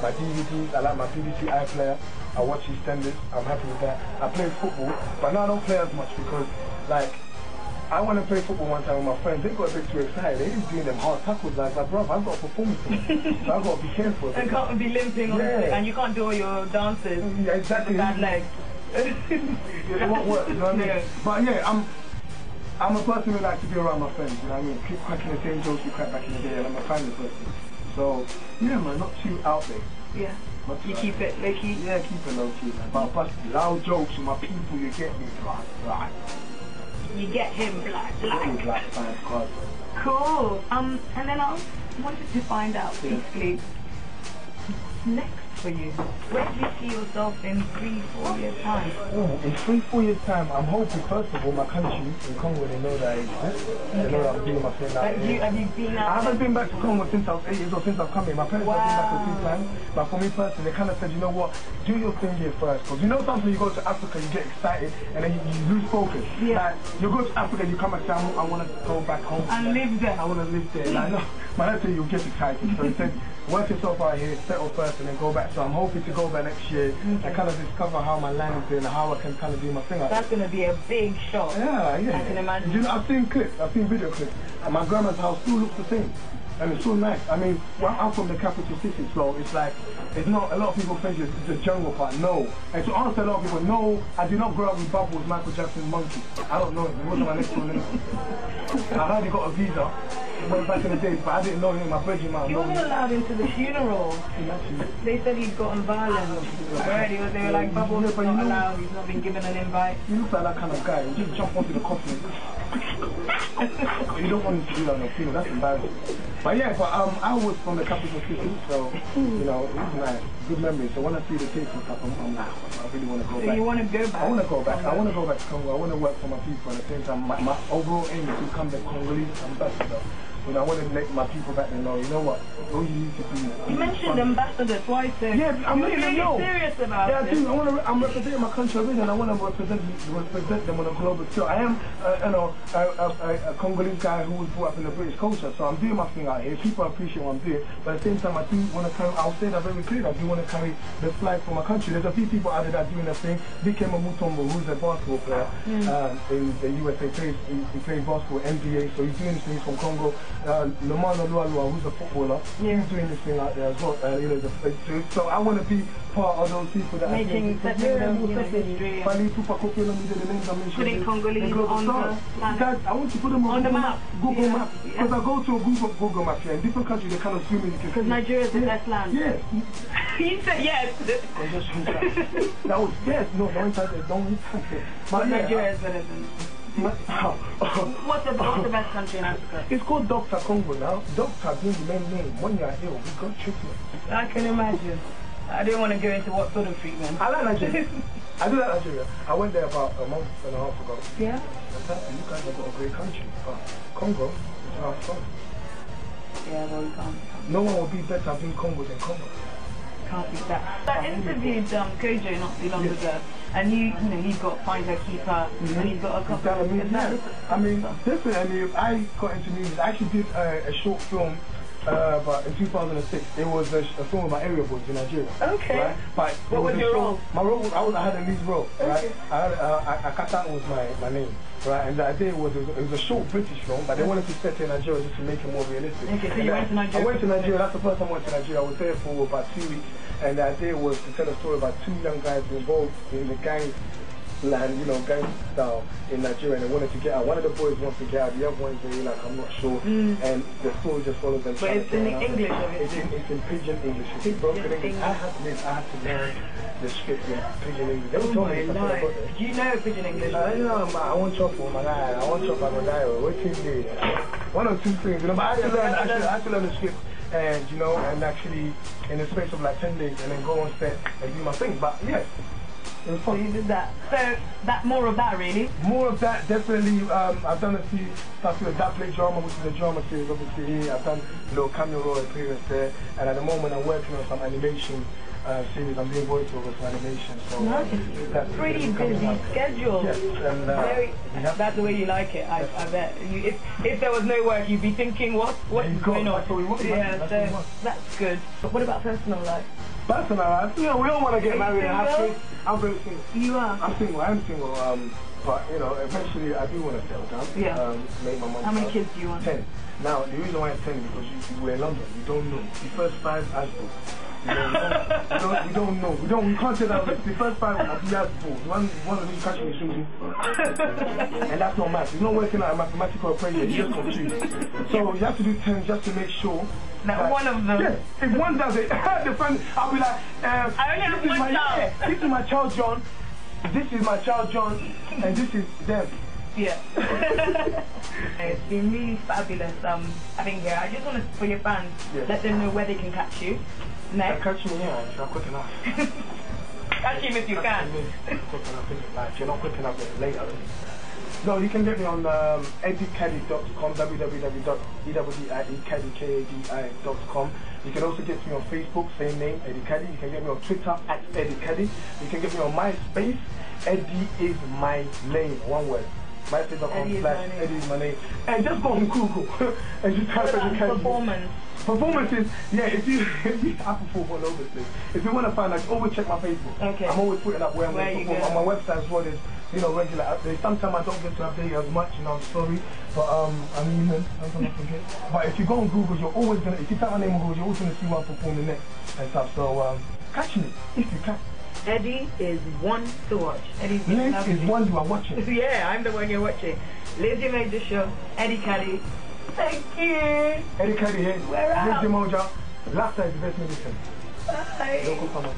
my DVDs, I like my BBC iPlayer, I watch EastEnders, I'm happy with that. I play football, but now I don't play as much because, like, I want to play football one time with my friends. They got a bit too excited. They was doing them hard tackles. Like, bro, I've got a performance tonight, so I've got to be careful. And can't be limping, and you can't do all your dances. Yeah, exactly. With bad legs. It won't work, you know what I mean? Yeah. But yeah, I'm a person who likes to be around my friends, you know what I mean? Keep cracking the same jokes we cracked back in the day, and I'm a family person. So, yeah, man, not too out there. Yeah. You keep it low key? Yeah, keep it low key, man. But I bust loud jokes with my people, you get me, black. You get him, black. Black fans, God. Cool. And then I wanted to find out, basically, next for you. Where do you see yourself in 3-4 years' time? Oh, in 3-4 years' time, I'm hoping, first of all, my country in Congo, they know that I exist. They know that I'm doing my thing. Have you been out? I haven't been back to Congo since I was 8 years old, since I've come here. My parents have been back a few times, but for me personally, they kind of said, you know what, do your thing here first. Because you know something, you go to Africa, you get excited, and then you lose focus. Yeah. Like, you go to Africa, you come back and say, I want to go back home. And live there. I want to live there. Like, no, my dad said, you'll get excited. So he said, work yourself out here, settle first, and then go back. So I'm hoping to go back next year and kind of discover how my land is doing and how I can kind of do my thing. That's going to be a big shot. Yeah. I can imagine. You know, I've seen clips, I've seen video clips, and my grandma's house still looks the same. And it's so nice. I mean, well, I'm from the capital city, so it's like, it's not, a lot of people think it's the jungle part. No. And to answer a lot of people, no, I did not grow up with Bubbles, Michael Jackson's Monkey. I don't know it. It wasn't my next door neighbor. I heard he got a visa. Went back in the days, but I didn't know him. My virgin man. He wasn't allowed into the funeral. They said he'd gotten violent. Already, they were like, Bubbles not allowed. He's not been given an invite. He looks like that kind of guy. He'll just jump onto the coffin. You don't want him to do that on the funeral. That's embarrassing. But yeah, I was from the capital city, so you know, it was nice, good memories. So when I see the tapes and stuff, I'm like, I really want to go back. So you want to go back? I want to go back. I want to go back to Congo. I want to work for my people. At the same time, my overall aim is to become the Congolese ambassador. You know, I want to let my people back and know, you know what, all you need to do. You mentioned ambassador twice. Yeah, I'm really serious about it. Yeah, I do. I'm representing my country already, and I want to represent them on a global scale. I am, a Congolese guy who was brought up in the British culture, so I'm doing my thing out here. People appreciate what I'm doing, but at the same time, I do want to carry. I'll say that very clearly. I do want to carry the flag for my country. There's a few people out there that are doing their thing. Dbanj Mutombo, who's a basketball player in the USA, he plays basketball, NBA, so he's doing things from Congo. Lemano Lualua, who's a footballer, he's doing this thing out there as well. You know, so I want to be part of those people that making history. Putting Congolese on the planet. I want to put them on the map. Google Map. Because I go to a Google Map here, in different countries they kind of zoom in. Because Nigeria is the best land. Yes. He said yes. That was yes. No, don't touch it. But Nigeria is better than. What's the best country in Africa? It's called Dr. Congo now. Doctor being the main name. When you're ill, we got treatment. I can imagine. I didn't want to go into what sort of treatment. I like Nigeria. I do like Nigeria. I went there about a month and a half ago. Yeah? Fantastic. You guys have got a great country. But Congo is half fun. Yeah, well, you can't. No one will be better being Congo than Congo. Can't beat that. I interviewed Kojo not too long ago, and you know, he's got Find Her Keeper, and he's got a couple of I mean, different. I mean, I got into music. I actually did a short film. But in 2006, it was a film about area boys in Nigeria. Okay. Right? But what was your role? My role, I had a lead role. Right? Okay. Akata was my name. Right? And the idea was it was a short British film, but they wanted to set it in Nigeria just to make it more realistic. Okay, so you went to Nigeria? I went to Nigeria. That's the first time I went to Nigeria. I was there for about 2 weeks, and the idea was to tell a story about 2 young guys involved in the gang land, you know, gang style in Nigeria, and they wanted to get out. One of the boys wants to get out, the other one's really like, I'm not sure. And the story just follows them. But it's in English, it's in pidgin English. It's broken English. I had to learn the script in pidgin English. They told me do you know pidgin English? I want truffle, my guy. I want truffle, my guy. What can you do? One or two things, you know, but I had to learn the script. And, you know, and actually in the space of like 10 days, and then go on set and do my thing. But yes. So you did that. So that more of that really? More of that, definitely. I've done a few stuff with That Play Drama, which is a drama series obviously here. I've done a little cameo role appearance there, and at the moment I'm working on some animation series. I'm doing voiceovers for animation. So that's pretty busy schedule. Yes, and that's the way you like it. I bet. If there was no work, you'd be thinking, what's going on? That's what we want, yeah, so that's good. But what about personal life? Personal, you know, we don't want to get married and have kids. I'm very single. You are? I'm single, but, you know, eventually I do want to settle down. Yeah. Make my mom. How many kids do you want? 10. Now, the reason why it's 10 is because we're in London. We don't know. The first 5 as well. We don't know. We can't say that. The first 5 are the as well. One of these catching me shooting. And that's not math. It's not working out a mathematical equation. It's just confused. So you have to do 10 just to make sure. That one of them. Yes. If one does it, the friend, I'll be like, I only have one child. This is my child John. This is my child John. And this is them. Yeah. It's been really fabulous having you here. I just want to, for your fans, let them know where they can catch you. Next. Catch me here if you're quick enough. Catch him if you can. Quick enough, if you're not quick enough, then later. No, you can get me on eddiekadi.com, www.eddiekadi.com. You can also get me on Facebook, same name, Eddie Kadi. You can get me on Twitter at Eddie Kadi. You can get me on MySpace, Eddie is my name, one word. MySpace.com/Eddie is my name. And just go on Google and just type Eddie Kadi. Performances, yeah, if you I perform all over the place. If you want to find, like, always check my Facebook. Okay. I'm always putting up where I'm going to perform. On my website as well, there's, you know, regular updates. Sometimes I don't get to update as much, you know, I'm sorry. But I'm human, sometimes I forget. But if you go on Google, you're always going to, if you type my name on Google, you're always going to see where I'm performing next and stuff. So catch me, if you can. Eddie is one to watch. Eddie's is one you are watching. Yeah, I'm the one you're watching. Lizzie made the show. Eddie Kadi. Thank you. Eddie Kadi here. We're out. Yemoja. Laughter is the best medicine. Bye. Local pharmacy.